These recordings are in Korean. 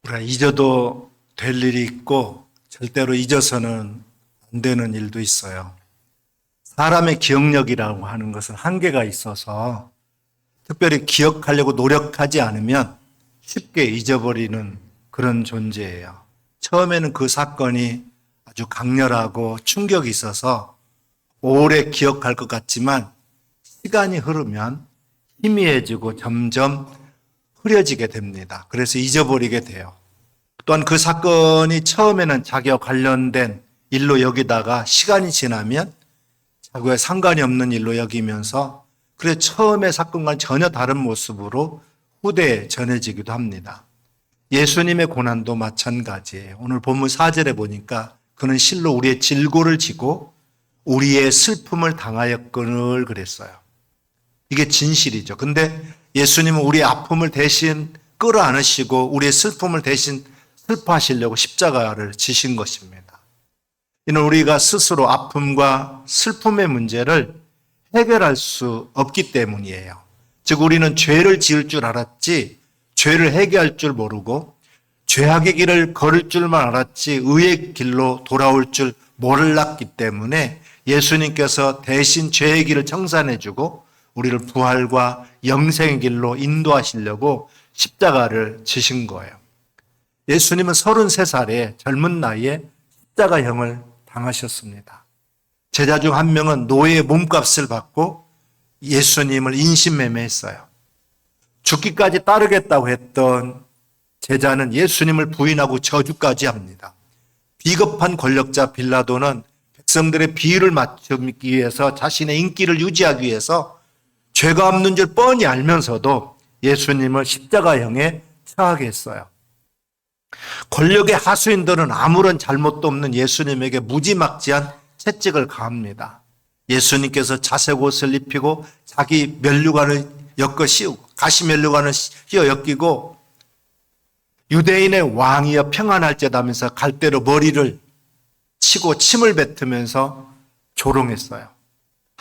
우리가 잊어도 될 일이 있고 절대로 잊어서는 안 되는 일도 있어요. 사람의 기억력이라고 하는 것은 한계가 있어서 특별히 기억하려고 노력하지 않으면 쉽게 잊어버리는 그런 존재예요. 처음에는 그 사건이 아주 강렬하고 충격이 있어서 오래 기억할 것 같지만 시간이 흐르면 희미해지고 점점 흐려지게 됩니다. 그래서 잊어버리게 돼요. 또한 그 사건이 처음에는 자기와 관련된 일로 여기다가 시간이 지나면 자기와 상관이 없는 일로 여기면서 그래서 처음의 사건과는 전혀 다른 모습으로 후대에 전해지기도 합니다. 예수님의 고난도 마찬가지예요. 오늘 본문 4절에 보니까 그는 실로 우리의 질고를 지고 우리의 슬픔을 당하였거늘 그랬어요. 이게 진실이죠. 근데 예수님은 우리의 아픔을 대신 끌어안으시고 우리의 슬픔을 대신 슬퍼하시려고 십자가를 지신 것입니다. 이는 우리가 스스로 아픔과 슬픔의 문제를 해결할 수 없기 때문이에요. 즉 우리는 죄를 지을 줄 알았지 죄를 해결할 줄 모르고 죄악의 길을 걸을 줄만 알았지 의의 길로 돌아올 줄 몰랐기 때문에 예수님께서 대신 죄의 길을 청산해 주고 우리를 부활과 영생의 길로 인도하시려고 십자가를 지신 거예요. 예수님은 33살에 젊은 나이에 십자가형을 당하셨습니다. 제자 중 한 명은 노예의 몸값을 받고 예수님을 인신매매했어요. 죽기까지 따르겠다고 했던 제자는 예수님을 부인하고 저주까지 합니다. 비겁한 권력자 빌라도는 백성들의 비위를 맞추기 위해서 자신의 인기를 유지하기 위해서 죄가 없는 줄 뻔히 알면서도 예수님을 십자가형에 처하게 했어요. 권력의 하수인들은 아무런 잘못도 없는 예수님에게 무지막지한 채찍을 가합니다. 예수님께서 자색 옷을 입히고 자기 면류관을 엮어 씌우고 가시 면류관을 씌워 엮이고 유대인의 왕이여 평안할지어다면서 갈대로 머리를 치고 침을 뱉으면서 조롱했어요.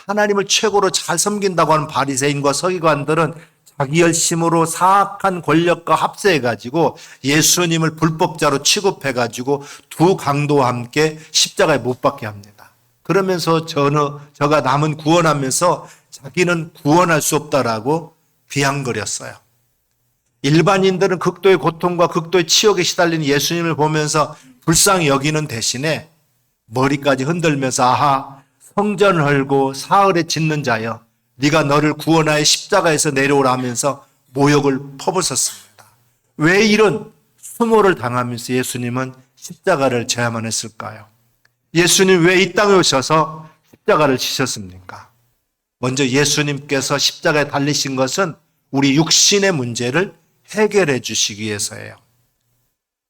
하나님을 최고로 잘 섬긴다고 하는 바리새인과 서기관들은 자기 열심으로 사악한 권력과 합세해가지고 예수님을 불법자로 취급해가지고 두 강도와 함께 십자가에 못 박게 합니다. 그러면서 저가 남은 구원하면서 자기는 구원할 수 없다라고 비양거렸어요. 일반인들은 극도의 고통과 극도의 치욕에 시달리는 예수님을 보면서 불쌍히 여기는 대신에 머리까지 흔들면서 아하 성전을 헐고 사흘에 짓는 자여 네가 너를 구원하여 십자가에서 내려오라 하면서 모욕을 퍼붓었습니다. 왜 이런 수모를 당하면서 예수님은 십자가를 져야만 했을까요? 예수님 왜 이 땅에 오셔서 십자가를 지셨습니까? 먼저 예수님께서 십자가에 달리신 것은 우리 육신의 문제를 해결해 주시기 위해서예요.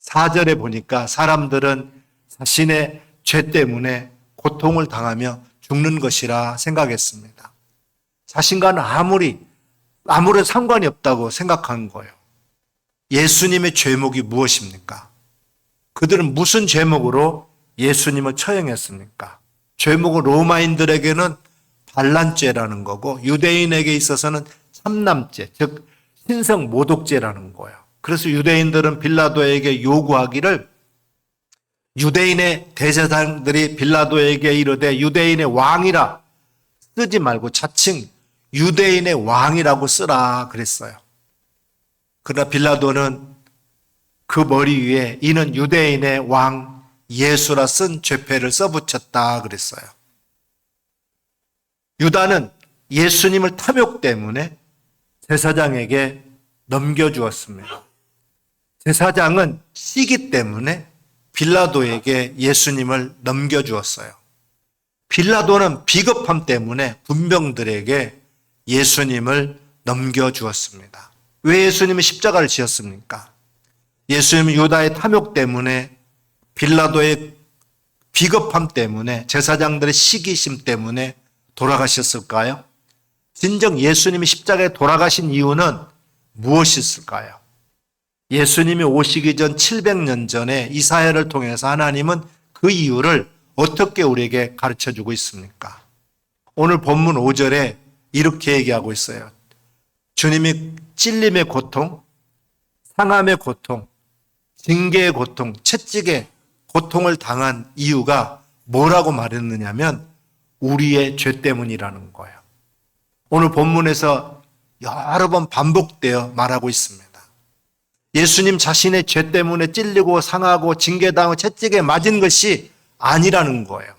4절에 보니까 사람들은 자신의 죄 때문에 고통을 당하며 죽는 것이라 생각했습니다. 자신과는 아무런 상관이 없다고 생각한 거예요. 예수님의 죄목이 무엇입니까? 그들은 무슨 죄목으로 예수님을 처형했습니까? 죄목은 로마인들에게는 반란죄라는 거고 유대인에게 있어서는 참남죄, 즉 신성 모독죄라는 거예요. 그래서 유대인들은 빌라도에게 요구하기를 유대인의 대제사장들이 빌라도에게 이르되 유대인의 왕이라 쓰지 말고 자칭 유대인의 왕이라고 쓰라 그랬어요. 그러나 빌라도는 그 머리 위에 이는 유대인의 왕 예수라 쓴 죄패를 써붙였다 그랬어요. 유다는 예수님을 탐욕 때문에 제사장에게 넘겨주었습니다. 제사장은 시기 때문에 빌라도에게 예수님을 넘겨주었어요. 빌라도는 비겁함 때문에 군병들에게 예수님을 넘겨주었습니다. 왜 예수님은 십자가를 지었습니까? 예수님은 유다의 탐욕 때문에 빌라도의 비겁함 때문에 제사장들의 시기심 때문에 돌아가셨을까요? 진정 예수님이 십자가에 돌아가신 이유는 무엇이었을까요? 예수님이 오시기 전 700년 전에 이사야를 통해서 하나님은 그 이유를 어떻게 우리에게 가르쳐주고 있습니까? 오늘 본문 5절에 이렇게 얘기하고 있어요. 주님이 찔림의 고통, 상함의 고통, 징계의 고통, 채찍의 고통을 당한 이유가 뭐라고 말했느냐면 우리의 죄 때문이라는 거예요. 오늘 본문에서 여러 번 반복되어 말하고 있습니다. 예수님 자신의 죄 때문에 찔리고 상하고 징계당하고 채찍에 맞은 것이 아니라는 거예요.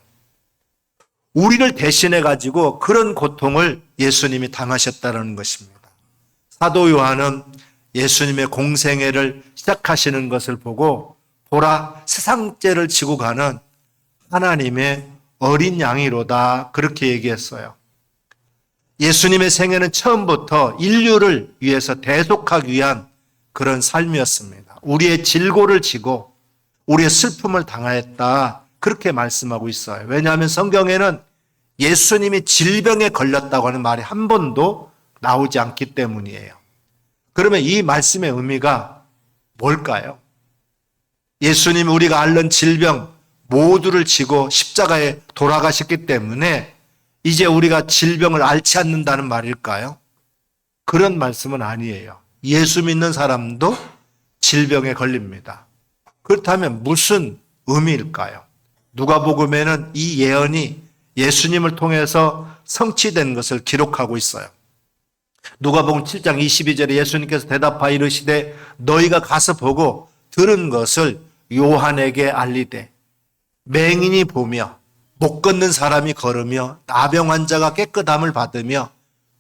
우리를 대신해 가지고 그런 고통을 예수님이 당하셨다는 것입니다. 사도 요한은 예수님의 공생애를 시작하시는 것을 보고 보라 세상죄를 지고 가는 하나님의 어린 양이로다 그렇게 얘기했어요. 예수님의 생애는 처음부터 인류를 위해서 대속하기 위한 그런 삶이었습니다. 우리의 질고를 지고 우리의 슬픔을 당하였다 그렇게 말씀하고 있어요. 왜냐하면 성경에는 예수님이 질병에 걸렸다고 하는 말이 한 번도 나오지 않기 때문이에요. 그러면 이 말씀의 의미가 뭘까요? 예수님 우리가 앓는 질병 모두를 지고 십자가에 돌아가셨기 때문에 이제 우리가 질병을 앓지 않는다는 말일까요? 그런 말씀은 아니에요. 예수 믿는 사람도 질병에 걸립니다. 그렇다면 무슨 의미일까요? 누가복음에는 이 예언이 예수님을 통해서 성취된 것을 기록하고 있어요. 누가복음 7장 22절에 예수님께서 대답하여 이르시되 너희가 가서 보고 들은 것을 요한에게 알리되 맹인이 보며 못 걷는 사람이 걸으며 나병 환자가 깨끗함을 받으며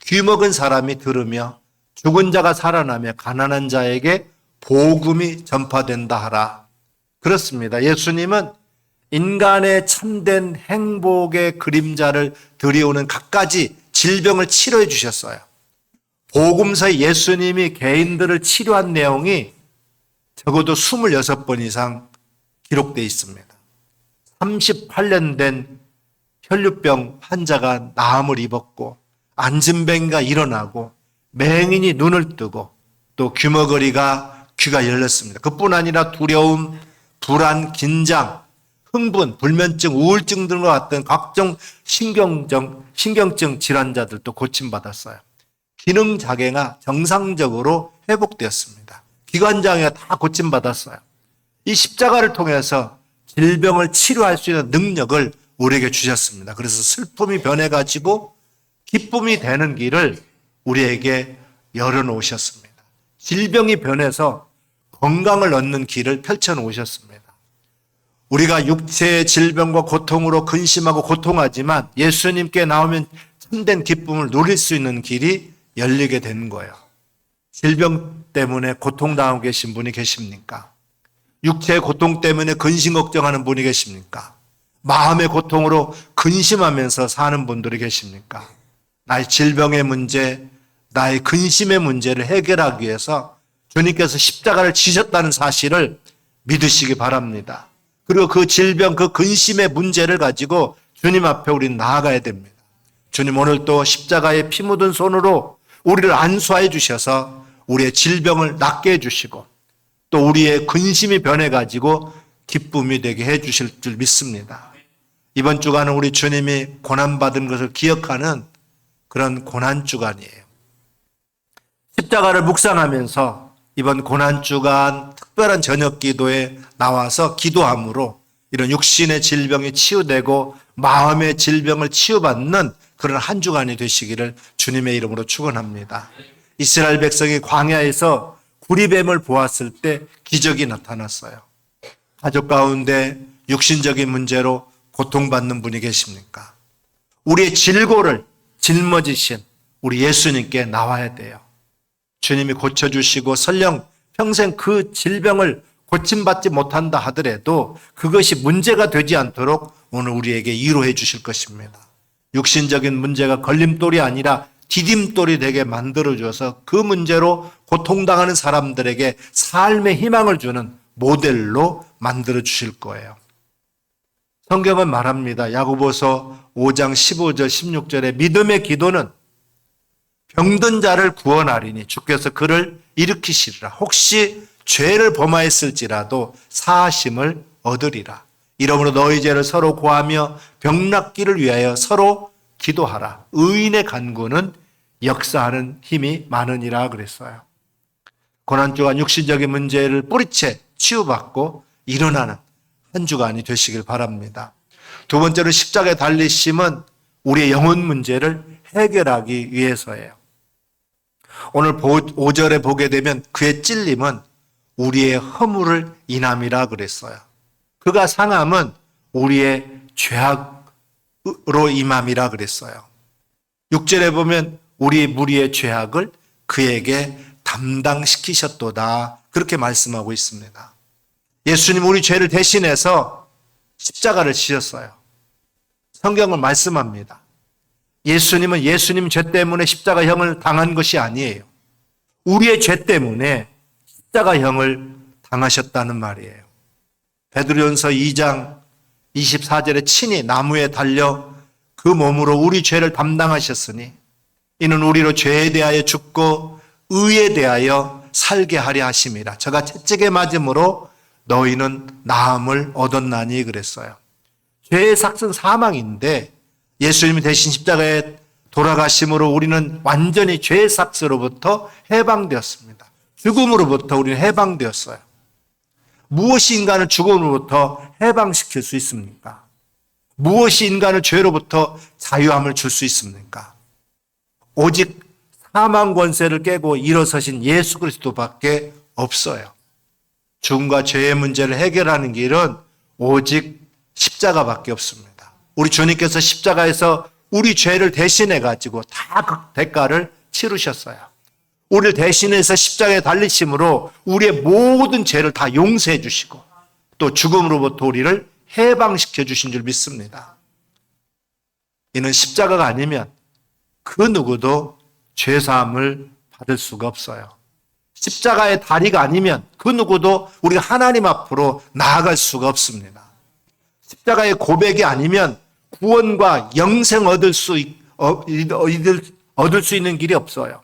귀 먹은 사람이 들으며 죽은 자가 살아나며 가난한 자에게 복음이 전파된다 하라. 그렇습니다. 예수님은 인간의 참된 행복의 그림자를 들이오는 갖가지 질병을 치료해 주셨어요. 복음서에 예수님이 개인들을 치료한 내용이 적어도 26번 이상 기록되어 있습니다. 38년 된 혈류병 환자가 나음을 입었고 안진뱅이가 일어나고 맹인이 눈을 뜨고 또 귀머거리가 귀가 열렸습니다. 그뿐 아니라 두려움, 불안, 긴장, 흥분, 불면증, 우울증 등과 같은 각종 신경증 질환자들도 고침받았어요. 기능장애가 정상적으로 회복되었습니다. 기관장애가 다 고침받았어요. 이 십자가를 통해서 질병을 치료할 수 있는 능력을 우리에게 주셨습니다. 그래서 슬픔이 변해가지고 기쁨이 되는 길을 우리에게 열어놓으셨습니다. 질병이 변해서 건강을 얻는 길을 펼쳐놓으셨습니다. 우리가 육체의 질병과 고통으로 근심하고 고통하지만 예수님께 나오면 참된 기쁨을 누릴 수 있는 길이 열리게 되는 거예요. 질병 때문에 고통당하고 계신 분이 계십니까? 육체의 고통 때문에 근심 걱정하는 분이 계십니까? 마음의 고통으로 근심하면서 사는 분들이 계십니까? 나의 질병의 문제, 나의 근심의 문제를 해결하기 위해서 주님께서 십자가를 지셨다는 사실을 믿으시기 바랍니다. 그리고 그 질병, 그 근심의 문제를 가지고 주님 앞에 우리는 나아가야 됩니다. 주님 오늘 또 십자가에 피 묻은 손으로 우리를 안수하여 주셔서 우리의 질병을 낫게 해주시고 또 우리의 근심이 변해가지고 기쁨이 되게 해주실 줄 믿습니다. 이번 주간은 우리 주님이 고난받은 것을 기억하는 그런 고난주간이에요. 십자가를 묵상하면서 이번 고난주간 특별한 저녁 기도에 나와서 기도함으로 이런 육신의 질병이 치유되고 마음의 질병을 치유받는 그런 한 주간이 되시기를 주님의 이름으로 축원합니다. 이스라엘 백성이 광야에서 구리뱀을 보았을 때 기적이 나타났어요. 가족 가운데 육신적인 문제로 고통받는 분이 계십니까? 우리의 질고를 짊어지신 우리 예수님께 나와야 돼요. 주님이 고쳐주시고 설령 평생 그 질병을 고침받지 못한다 하더라도 그것이 문제가 되지 않도록 오늘 우리에게 위로해 주실 것입니다. 육신적인 문제가 걸림돌이 아니라 디딤돌이 되게 만들어줘서 그 문제로 고통당하는 사람들에게 삶의 희망을 주는 모델로 만들어 주실 거예요. 성경은 말합니다. 야고보서 5장 15절 16절에 믿음의 기도는 병든 자를 구원하리니 주께서 그를 일으키시리라. 혹시 죄를 범하였을지라도 사하심을 얻으리라. 이러므로 너희 죄를 서로 고하며 병 낫기를 위하여 서로 기도하라. 의인의 간구는 역사하는 힘이 많으니라 그랬어요. 고난주간 육신적인 문제를 뿌리채 치유받고 일어나는 한 주간이 되시길 바랍니다. 두 번째로 십자가에 달리심은 우리의 영혼 문제를 해결하기 위해서예요. 오늘 5절에 보게 되면 그의 찔림은 우리의 허물을 인함이라 그랬어요. 그가 상함은 우리의 죄악으로 임함이라 그랬어요. 6절에 보면 우리 무리의 죄악을 그에게 담당시키셨도다. 그렇게 말씀하고 있습니다. 예수님 우리 죄를 대신해서 십자가를 지셨어요. 성경은 말씀합니다. 예수님은 예수님 죄 때문에 십자가형을 당한 것이 아니에요. 우리의 죄 때문에 십자가형을 당하셨다는 말이에요. 베드로전서 2장 24절에 친히 나무에 달려 그 몸으로 우리 죄를 담당하셨으니 이는 우리로 죄에 대하여 죽고 의에 대하여 살게 하려 하심이라. 저가 채찍에 맞음으로 너희는 나음을 얻었나니 그랬어요. 죄의 삭은 사망인데 예수님이 대신 십자가에 돌아가심으로 우리는 완전히 죄의 삭스로부터 해방되었습니다. 죽음으로부터 우리는 해방되었어요. 무엇이 인간을 죽음으로부터 해방시킬 수 있습니까? 무엇이 인간을 죄로부터 자유함을 줄 수 있습니까? 오직 사망 권세를 깨고 일어서신 예수 그리스도밖에 없어요. 죽음과 죄의 문제를 해결하는 길은 오직 십자가밖에 없습니다. 우리 주님께서 십자가에서 우리 죄를 대신해 가지고 다 그 대가를 치르셨어요. 우리를 대신해서 십자가에 달리심으로 우리의 모든 죄를 다 용서해 주시고 또 죽음으로부터 우리를 해방시켜 주신 줄 믿습니다. 이는 십자가가 아니면 그 누구도 죄사함을 받을 수가 없어요. 십자가의 다리가 아니면 그 누구도 우리가 하나님 앞으로 나아갈 수가 없습니다. 십자가의 고백이 아니면 구원과 영생 얻을 수 있는 길이 없어요.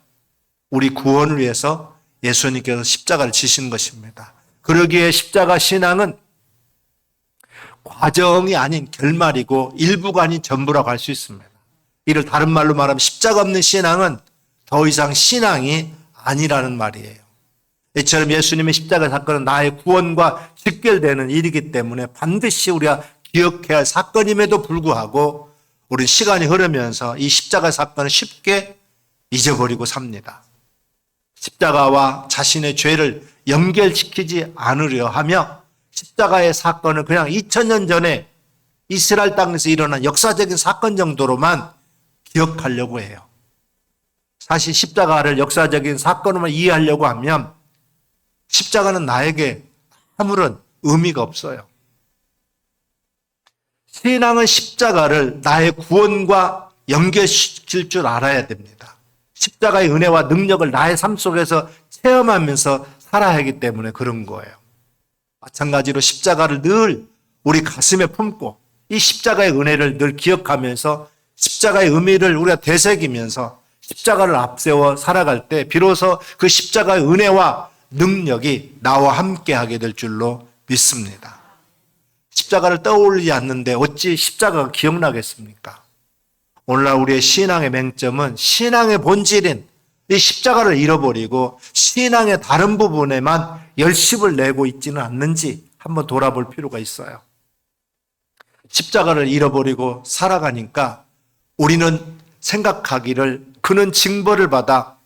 우리 구원을 위해서 예수님께서 십자가를 지신 것입니다. 그러기에 십자가 신앙은 과정이 아닌 결말이고 일부가 아닌 전부라고 할 수 있습니다. 이를 다른 말로 말하면 십자가 없는 신앙은 더 이상 신앙이 아니라는 말이에요. 이처럼 예수님의 십자가 사건은 나의 구원과 직결되는 일이기 때문에 반드시 우리가 기억해야 할 사건임에도 불구하고 우리는 시간이 흐르면서 이 십자가 사건을 쉽게 잊어버리고 삽니다. 십자가와 자신의 죄를 연결시키지 않으려 하며 십자가의 사건을 그냥 2000년 전에 이스라엘 땅에서 일어난 역사적인 사건 정도로만 기억하려고 해요. 사실 십자가를 역사적인 사건으로만 이해하려고 하면 십자가는 나에게 아무런 의미가 없어요. 신앙은 십자가를 나의 구원과 연결시킬 줄 알아야 됩니다. 십자가의 은혜와 능력을 나의 삶 속에서 체험하면서 살아야 하기 때문에 그런 거예요. 마찬가지로 십자가를 늘 우리 가슴에 품고 이 십자가의 은혜를 늘 기억하면서 십자가의 의미를 우리가 되새기면서 십자가를 앞세워 살아갈 때 비로소 그 십자가의 은혜와 능력이 나와 함께 하게 될 줄로 믿습니다. 십자가를 떠올리지 않는데 어찌 십자가가 기억나겠습니까? 오늘날 우리의 신앙의 맹점은 신앙의 본질인 이 십자가를 잃어버리고 신앙의 다른 부분에만 열심을 내고 있지는 않는지 한번 돌아볼 필요가 있어요. 십자가를 잃어버리고 살아가니까 우리는 생각하기를 그는 징벌을 받아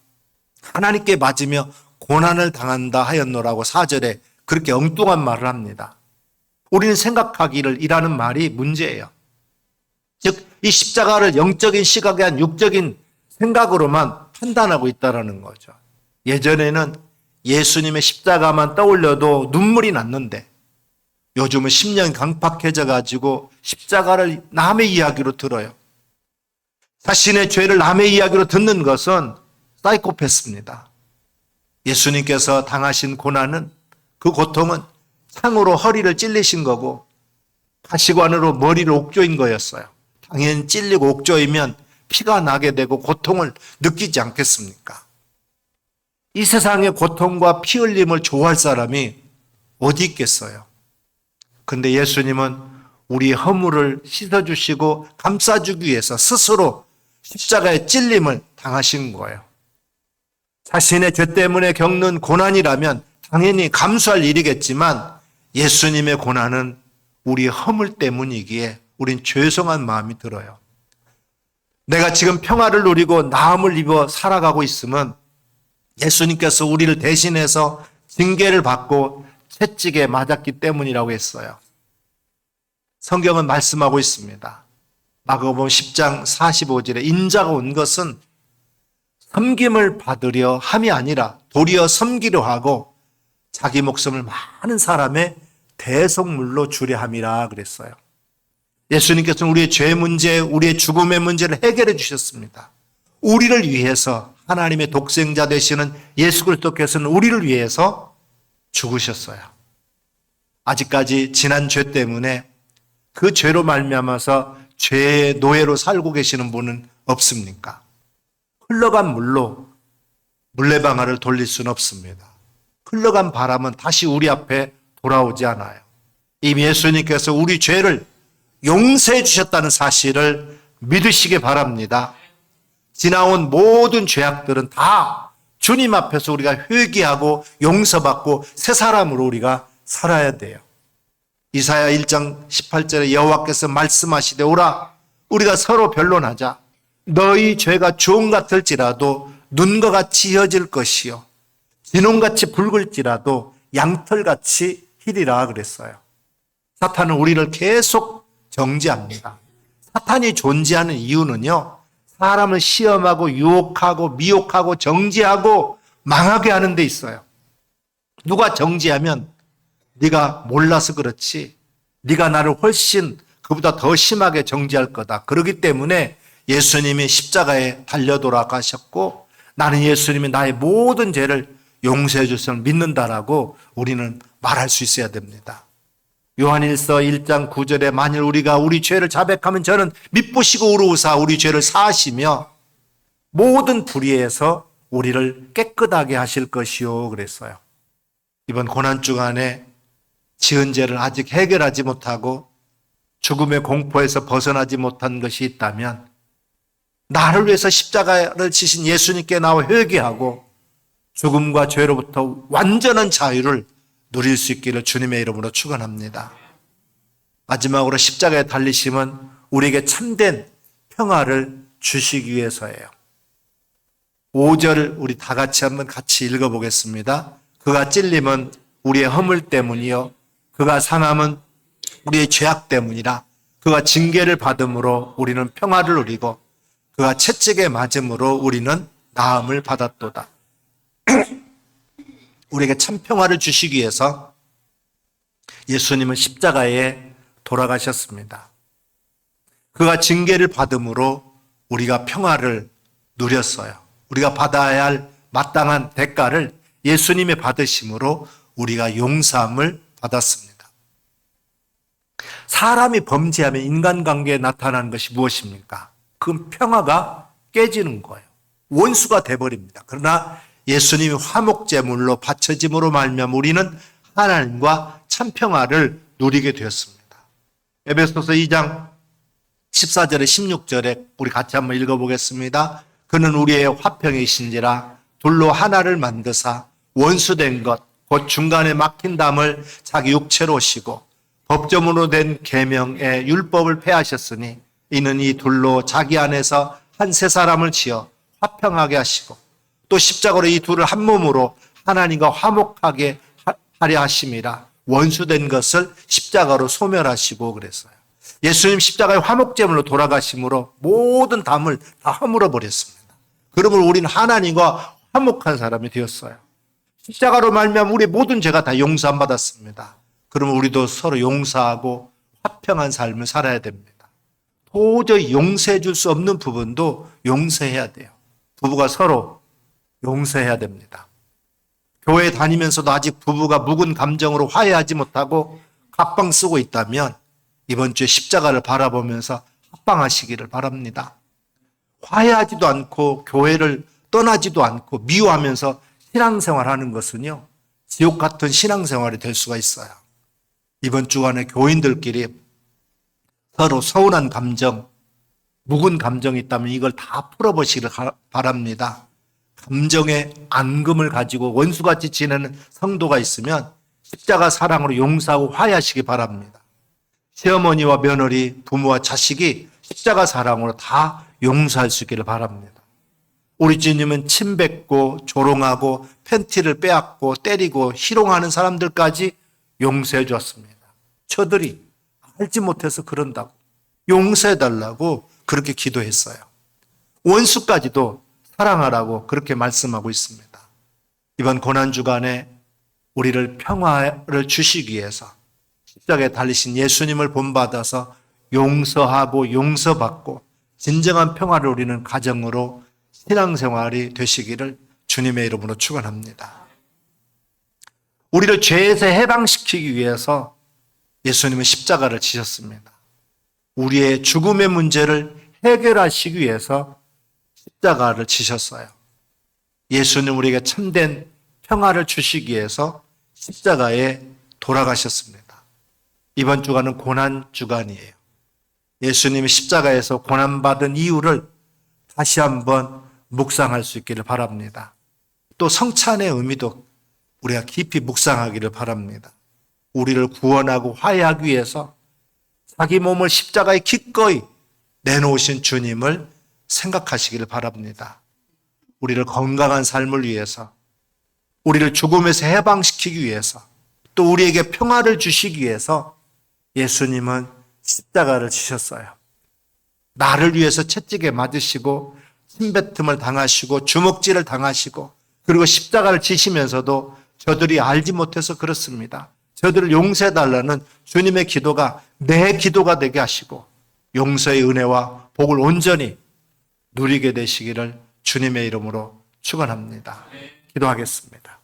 하나님께 맞으며 고난을 당한다 하였노라고 4절에 그렇게 엉뚱한 말을 합니다. 우리는 생각하기를 이라는 말이 문제예요. 즉, 이 십자가를 영적인 시각이 아닌 육적인 생각으로만 판단하고 있다는 거죠. 예전에는 예수님의 십자가만 떠올려도 눈물이 났는데 요즘은 심령이 강팍해져 가지고 십자가를 남의 이야기로 들어요. 자신의 죄를 남의 이야기로 듣는 것은 사이코패스입니다. 예수님께서 당하신 고난은 그 고통은 창으로 허리를 찔리신 거고 가시관으로 머리를 옥조인 거였어요. 당연히 찔리고 옥조이면 피가 나게 되고 고통을 느끼지 않겠습니까? 이 세상의 고통과 피 흘림을 좋아할 사람이 어디 있겠어요? 근데 예수님은 우리의 허물을 씻어주시고 감싸주기 위해서 스스로 십자가의 찔림을 당하신 거예요. 자신의 죄 때문에 겪는 고난이라면 당연히 감수할 일이겠지만 예수님의 고난은 우리의 허물 때문이기에 우린 죄송한 마음이 들어요. 내가 지금 평화를 누리고 나음을 입어 살아가고 있으면 예수님께서 우리를 대신해서 징계를 받고 채찍에 맞았기 때문이라고 했어요. 성경은 말씀하고 있습니다. 마가복음 10장 45절에 인자가 온 것은 섬김을 받으려 함이 아니라 도리어 섬기려 하고 자기 목숨을 많은 사람의 대속물로 주려 함이라 그랬어요. 예수님께서는 우리의 죄 문제, 우리의 죽음의 문제를 해결해 주셨습니다. 우리를 위해서 하나님의 독생자 되시는 예수 그리스도께서는 우리를 위해서 죽으셨어요. 아직까지 지난 죄 때문에 그 죄로 말미암아서 죄의 노예로 살고 계시는 분은 없습니까? 흘러간 물로 물레방아를 돌릴 수는 없습니다. 흘러간 바람은 다시 우리 앞에 돌아오지 않아요. 이미 예수님께서 우리 죄를 용서해 주셨다는 사실을 믿으시기 바랍니다. 지나온 모든 죄악들은 다 주님 앞에서 우리가 회개하고 용서받고 새 사람으로 우리가 살아야 돼요. 이사야 1장 18절에 여호와께서 말씀하시되 오라 우리가 서로 변론하자. 너희 죄가 주홍 같을지라도 눈과 같이 휘어질 것이요 진홍같이 붉을지라도 양털같이 희리라 그랬어요. 사탄은 우리를 계속 정죄합니다. 사탄이 존재하는 이유는요, 사람을 시험하고 유혹하고 미혹하고 정죄하고 망하게 하는 데 있어요. 누가 정죄하면 네가 몰라서 그렇지, 네가 나를 훨씬 그보다 더 심하게 정죄할 거다. 그렇기 때문에 예수님이 십자가에 달려 돌아가셨고 나는 예수님이 나의 모든 죄를 용서해 주심을 믿는다라고 우리는 말할 수 있어야 됩니다. 요한일서 1장 9절에 만일 우리가 우리 죄를 자백하면 저는 미쁘시고 의로우사 우리 죄를 사하시며 모든 불의에서 우리를 깨끗하게 하실 것이요 그랬어요. 이번 고난주간에 지은 죄를 아직 해결하지 못하고 죽음의 공포에서 벗어나지 못한 것이 있다면 나를 위해서 십자가를 지신 예수님께 나와 회개하고 죽음과 죄로부터 완전한 자유를 누릴 수 있기를 주님의 이름으로 축원합니다. 마지막으로 십자가에 달리심은 우리에게 참된 평화를 주시기 위해서예요. 5절 우리 다 같이 한번 같이 읽어보겠습니다. 그가 찔림은 우리의 허물 때문이요 그가 상함은 우리의 죄악 때문이라. 그가 징계를 받음으로 우리는 평화를 누리고 그가 채찍에 맞음으로 우리는 나음을 받았도다. 우리에게 참 평화를 주시기 위해서 예수님은 십자가에 돌아가셨습니다. 그가 징계를 받음으로 우리가 평화를 누렸어요. 우리가 받아야 할 마땅한 대가를 예수님이 받으심으로 우리가 용서함을 받았습니다. 사람이 범죄하면 인간관계에 나타나는 것이 무엇입니까? 그 평화가 깨지는 거예요. 원수가 돼버립니다. 그러나 예수님이 화목제물로 바쳐짐으로 말미암아 우리는 하나님과 참 평화를 누리게 되었습니다. 에베소서 2장 14절에 16절에 우리 같이 한번 읽어보겠습니다. 그는 우리의 화평이신지라 둘로 하나를 만드사 원수된 것 곧 중간에 막힌 담을 자기 육체로 오시고 법조문으로 된 계명의 율법을 폐하셨으니 이는 이 둘로 자기 안에서 한 세 사람을 지어 화평하게 하시고 또 십자가로 이 둘을 한 몸으로 하나님과 화목하게 하려 하심이라. 원수된 것을 십자가로 소멸하시고 그랬어요. 예수님 십자가의 화목제물로 돌아가심으로 모든 담을 다 허물어 버렸습니다. 그러므로 우리는 하나님과 화목한 사람이 되었어요. 십자가로 말미암아 우리 모든 죄가 다 용서 안 받았습니다. 그러면 우리도 서로 용서하고 화평한 삶을 살아야 됩니다. 도저히 용서해 줄 수 없는 부분도 용서해야 돼요. 부부가 서로 용서해야 됩니다. 교회 다니면서도 아직 부부가 묵은 감정으로 화해하지 못하고 갑방 쓰고 있다면 이번 주에 십자가를 바라보면서 합방하시기를 바랍니다. 화해하지도 않고 교회를 떠나지도 않고 미워하면서 신앙생활하는 것은요, 지옥 같은 신앙생활이 될 수가 있어요. 이번 주간에 교인들끼리 서로 서운한 감정, 묵은 감정이 있다면 이걸 다 풀어보시기를 바랍니다. 감정의 앙금을 가지고 원수같이 지내는 성도가 있으면 십자가 사랑으로 용서하고 화해하시기 바랍니다. 시어머니와 며느리, 부모와 자식이 십자가 사랑으로 다 용서할 수 있기를 바랍니다. 우리 주님은 침 뱉고 조롱하고 팬티를 빼앗고 때리고 희롱하는 사람들까지 용서해 주었습니다. 저들이 알지 못해서 그런다고 용서해 달라고 그렇게 기도했어요. 원수까지도 사랑하라고 그렇게 말씀하고 있습니다. 이번 고난주간에 우리를 평화를 주시기 위해서 십자가에 달리신 예수님을 본받아서 용서하고 용서받고 진정한 평화를 누리는 가정으로 신앙생활이 되시기를 주님의 이름으로 축원합니다. 우리를 죄에서 해방시키기 위해서 예수님은 십자가를 지셨습니다. 우리의 죽음의 문제를 해결하시기 위해서 십자가를 지셨어요. 예수님 우리에게 참된 평화를 주시기 위해서 십자가에 돌아가셨습니다. 이번 주간은 고난주간이에요. 예수님이 십자가에서 고난받은 이유를 다시 한번 묵상할 수 있기를 바랍니다. 또 성찬의 의미도 우리가 깊이 묵상하기를 바랍니다. 우리를 구원하고 화해하기 위해서 자기 몸을 십자가에 기꺼이 내놓으신 주님을 생각하시기를 바랍니다. 우리를 건강한 삶을 위해서, 우리를 죽음에서 해방시키기 위해서, 또 우리에게 평화를 주시기 위해서 예수님은 십자가를 지셨어요. 나를 위해서 채찍에 맞으시고 침뱉음을 당하시고 주먹질을 당하시고 그리고 십자가를 지시면서도 저들이 알지 못해서 그렇습니다. 저들을 용서해달라는 주님의 기도가 내 기도가 되게 하시고 용서의 은혜와 복을 온전히 누리게 되시기를 주님의 이름으로 축원합니다. 기도하겠습니다.